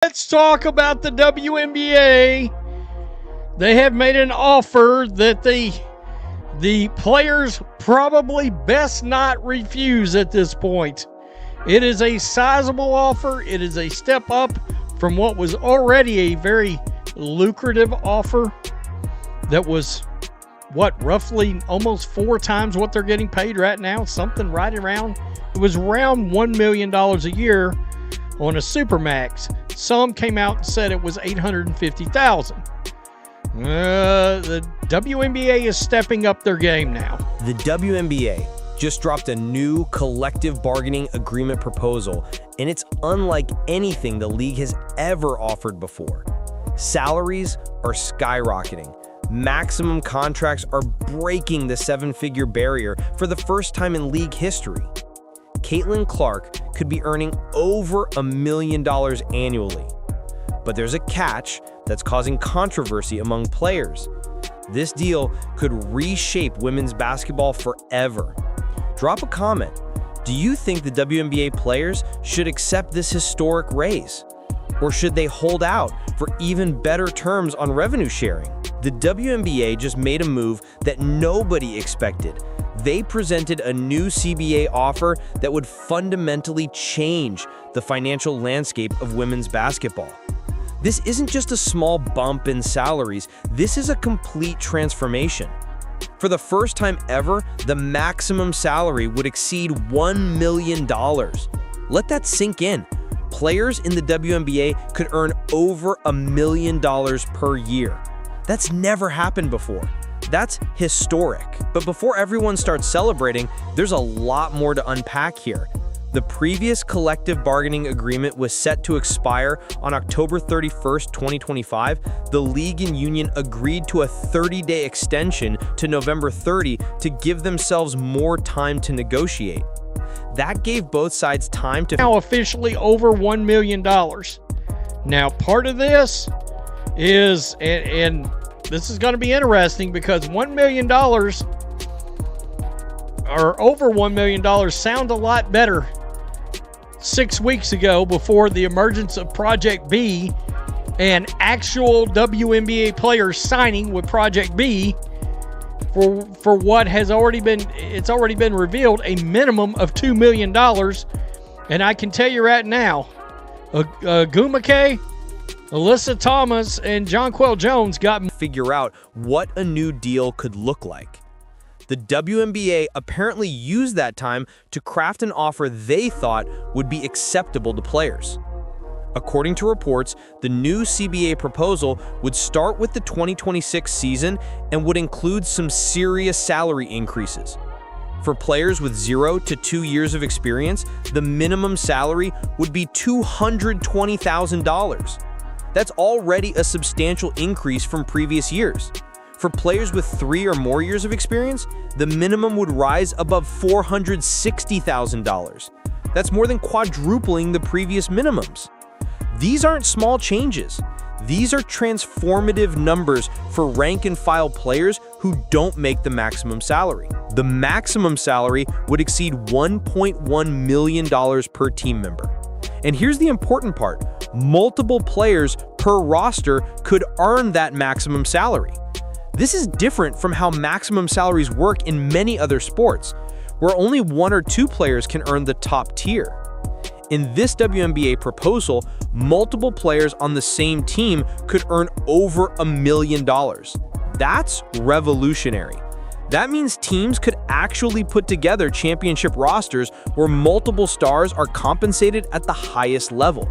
Let's talk about the WNBA. They have made an offer that the players probably best not refuse at this point. It is a sizable offer. It is a step up from what was already a very lucrative offer that was, roughly almost 4 times what they're getting paid right now. Something right around, it was around $1 million a year on a Supermax. Some came out and said it was $850,000. The WNBA is stepping up their game now. The WNBA just dropped a new collective bargaining agreement proposal, and it's unlike anything the league has ever offered before. Salaries are skyrocketing. Maximum contracts are breaking the 7-figure barrier for the first time in league history. Caitlin Clark could be earning over $1 million annually. But there's a catch that's causing controversy among players. This deal could reshape women's basketball forever. Drop a comment. Do you think the WNBA players should accept this historic raise? Or should they hold out for even better terms on revenue sharing? The WNBA just made a move that nobody expected. They presented a new CBA offer that would fundamentally change the financial landscape of women's basketball. This isn't just a small bump in salaries, this is a complete transformation. For the first time ever, the maximum salary would exceed $1 million. Let that sink in. Players in the WNBA could earn over $1 million per year. That's never happened before. That's historic. But before everyone starts celebrating, there's a lot more to unpack here. The previous collective bargaining agreement was set to expire on October 31st, 2025. The league and union agreed to a 30-day extension to November 30 to give themselves more time to negotiate. That gave both sides time to now officially over $1 million. Now, part of this is, and this is going to be interesting because $1 million or over $1 million sound a lot better 6 weeks ago before the emergence of Project B and actual WNBA players signing with Project B for what has already been revealed, a minimum of $2 million. And I can tell you right now, Gumake, Alyssa Thomas, and Jonquel Jones got figure out what a new deal could look like. The WNBA apparently used that time to craft an offer they thought would be acceptable to players. According to reports, the new CBA proposal would start with the 2026 season and would include some serious salary increases. For players with 0 to 2 years of experience, the minimum salary would be $220,000. That's already a substantial increase from previous years. For players with 3 or more years of experience, the minimum would rise above $460,000. That's more than quadrupling the previous minimums. These aren't small changes. These are transformative numbers for rank-and-file players who don't make the maximum salary. The maximum salary would exceed $1.1 million per team member. And here's the important part. Multiple players per roster could earn that maximum salary. This is different from how maximum salaries work in many other sports, where only 1 or 2 players can earn the top tier. In this WNBA proposal, multiple players on the same team could earn over $1 million. That's revolutionary. That means teams could actually put together championship rosters where multiple stars are compensated at the highest level.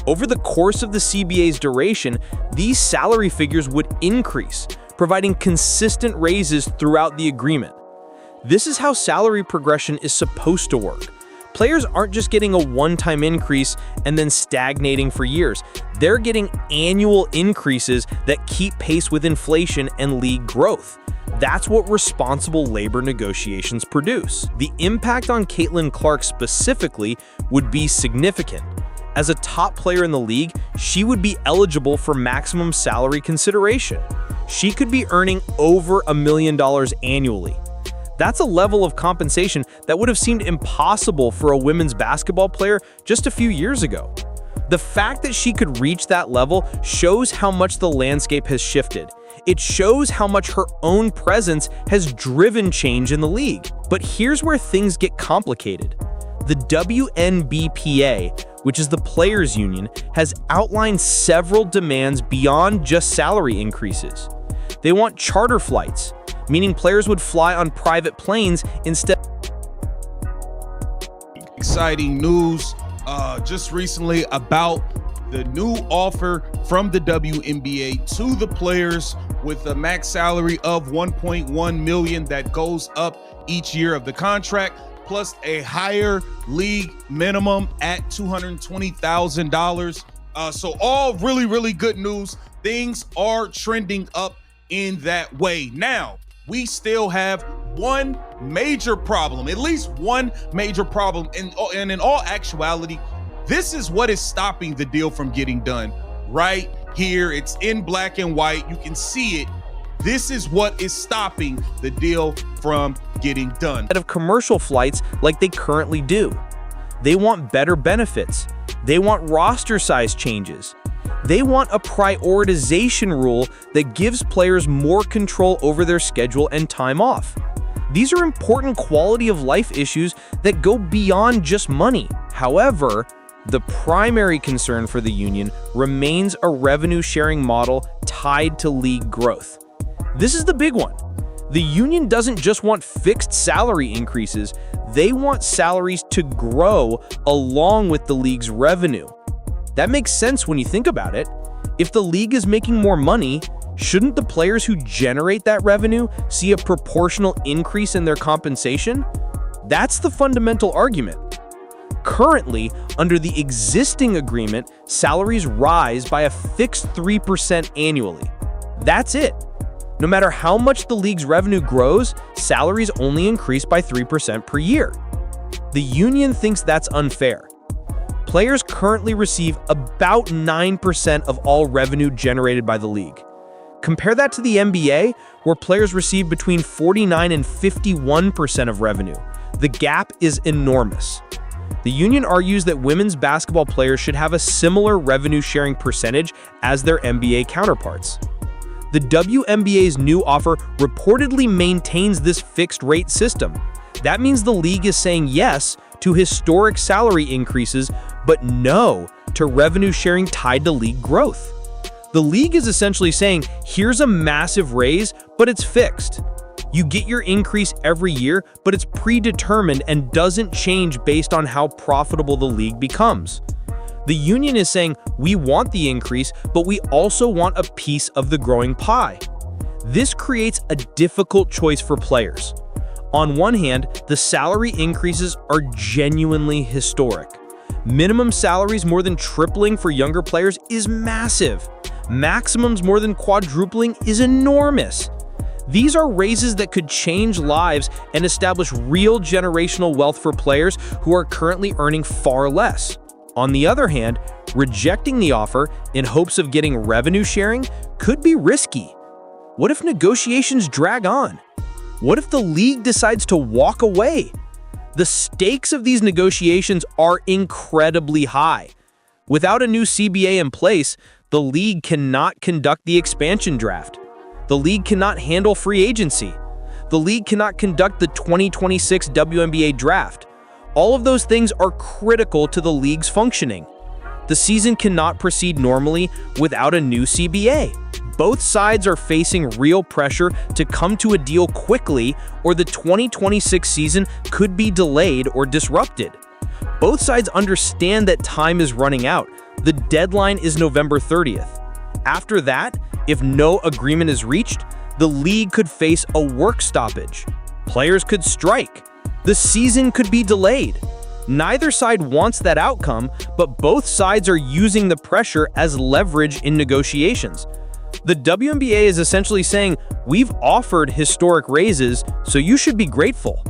Over the course of the CBA's duration, these salary figures would increase, providing consistent raises throughout the agreement. This is how salary progression is supposed to work. Players aren't just getting a one-time increase and then stagnating for years. They're getting annual increases that keep pace with inflation and league growth. That's what responsible labor negotiations produce. The impact on Caitlin Clark specifically would be significant. As a top player in the league, she would be eligible for maximum salary consideration. She could be earning over $1 million annually. That's a level of compensation that would have seemed impossible for a women's basketball player just a few years ago. The fact that she could reach that level shows how much the landscape has shifted. It shows how much her own presence has driven change in the league. But here's where things get complicated. The WNBPA, which is the players' union, has outlined several demands beyond just salary increases. They want charter flights, meaning players would fly on private planes instead. Exciting news just recently about the new offer from the WNBA to the players with a max salary of $1.1 million that goes up each year of the contract, plus a higher league minimum at $220,000. So all really, really good news. Things are trending up in that way. Now, we still have one major problem, at least one major problem. And in all actuality, this is what is stopping the deal from getting done. Right here, it's in black and white. You can see it. This is what is stopping the deal from getting done. Instead of commercial flights like they currently do. They want better benefits. They want roster size changes. They want a prioritization rule that gives players more control over their schedule and time off. These are important quality of life issues that go beyond just money. However, the primary concern for the union remains a revenue-sharing model tied to league growth. This is the big one. The union doesn't just want fixed salary increases, they want salaries to grow along with the league's revenue. That makes sense when you think about it. If the league is making more money, shouldn't the players who generate that revenue see a proportional increase in their compensation? That's the fundamental argument. Currently, under the existing agreement, salaries rise by a fixed 3% annually. That's it. No matter how much the league's revenue grows, salaries only increase by 3% per year. The union thinks that's unfair. Players currently receive about 9% of all revenue generated by the league. Compare that to the NBA, where players receive between 49 and 51% of revenue. The gap is enormous. The union argues that women's basketball players should have a similar revenue-sharing percentage as their NBA counterparts. The WNBA's new offer reportedly maintains this fixed-rate system. That means the league is saying yes to historic salary increases, but no to revenue sharing tied to league growth. The league is essentially saying, here's a massive raise, but it's fixed. You get your increase every year, but it's predetermined and doesn't change based on how profitable the league becomes. The union is saying, we want the increase, but we also want a piece of the growing pie. This creates a difficult choice for players. On one hand, the salary increases are genuinely historic. Minimum salaries more than tripling for younger players is massive. Maximums more than quadrupling is enormous. These are raises that could change lives and establish real generational wealth for players who are currently earning far less. On the other hand, rejecting the offer in hopes of getting revenue sharing could be risky. What if negotiations drag on? What if the league decides to walk away? The stakes of these negotiations are incredibly high. Without a new CBA in place, the league cannot conduct the expansion draft. The league cannot handle free agency. The league cannot conduct the 2026 WNBA draft. All of those things are critical to the league's functioning. The season cannot proceed normally without a new CBA. Both sides are facing real pressure to come to a deal quickly, or the 2026 season could be delayed or disrupted. Both sides understand that time is running out. The deadline is November 30th. After that, if no agreement is reached, the league could face a work stoppage. Players could strike. The season could be delayed. Neither side wants that outcome, but both sides are using the pressure as leverage in negotiations. The WNBA is essentially saying, we've offered historic raises, so you should be grateful.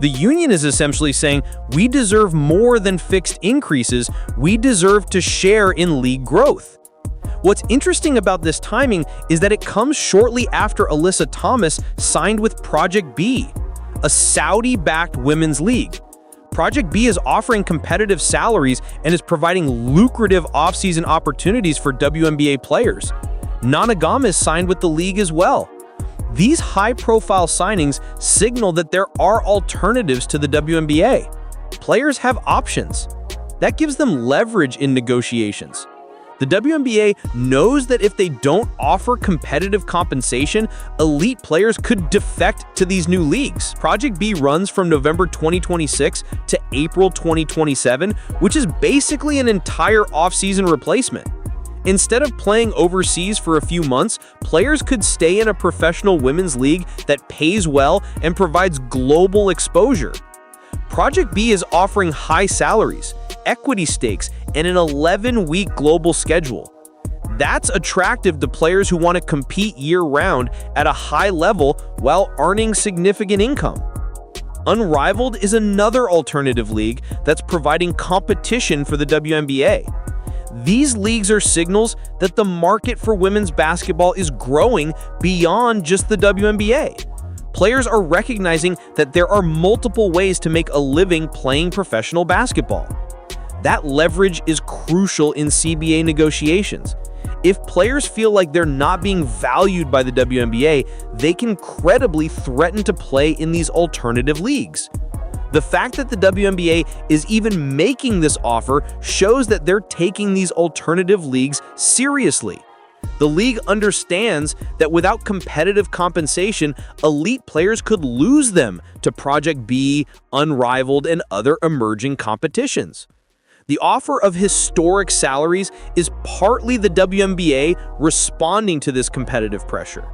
The union is essentially saying, we deserve more than fixed increases, we deserve to share in league growth. What's interesting about this timing is that it comes shortly after Alyssa Thomas signed with Project B, a Saudi-backed women's league. Project B is offering competitive salaries and is providing lucrative off-season opportunities for WNBA players. Nana Gomez signed with the league as well. These high-profile signings signal that there are alternatives to the WNBA. Players have options. That gives them leverage in negotiations. The WNBA knows that if they don't offer competitive compensation, elite players could defect to these new leagues. Project B runs from November 2026 to April 2027, which is basically an entire offseason replacement. Instead of playing overseas for a few months, players could stay in a professional women's league that pays well and provides global exposure. Project B is offering high salaries, equity stakes, and an 11-week global schedule. That's attractive to players who want to compete year-round at a high level while earning significant income. Unrivaled is another alternative league that's providing competition for the WNBA. These leagues are signals that the market for women's basketball is growing beyond just the WNBA. Players are recognizing that there are multiple ways to make a living playing professional basketball. That leverage is crucial in CBA negotiations. If players feel like they're not being valued by the WNBA, they can credibly threaten to play in these alternative leagues. The fact that the WNBA is even making this offer shows that they're taking these alternative leagues seriously. The league understands that without competitive compensation, elite players could lose them to Project B, Unrivaled, and other emerging competitions. The offer of historic salaries is partly the WNBA responding to this competitive pressure.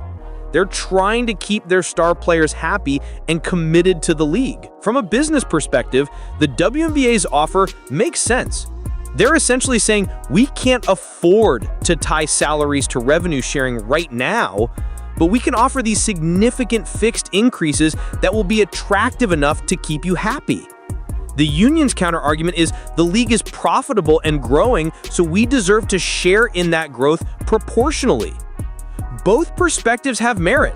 They're trying to keep their star players happy and committed to the league. From a business perspective, the WNBA's offer makes sense. They're essentially saying, we can't afford to tie salaries to revenue sharing right now, but we can offer these significant fixed increases that will be attractive enough to keep you happy. The union's counter-argument is the league is profitable and growing, so we deserve to share in that growth proportionally. Both perspectives have merit.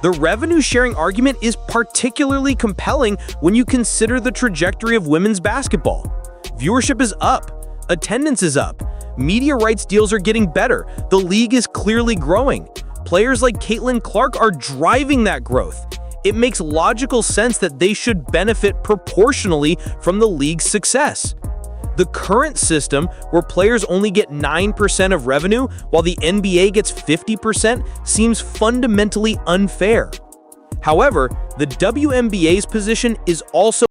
The revenue-sharing argument is particularly compelling when you consider the trajectory of women's basketball. Viewership is up. Attendance is up. Media rights deals are getting better. The league is clearly growing. Players like Caitlin Clark are driving that growth. It makes logical sense that they should benefit proportionally from the league's success. The current system, where players only get 9% of revenue while the NBA gets 50%, seems fundamentally unfair. However, the WNBA's position is also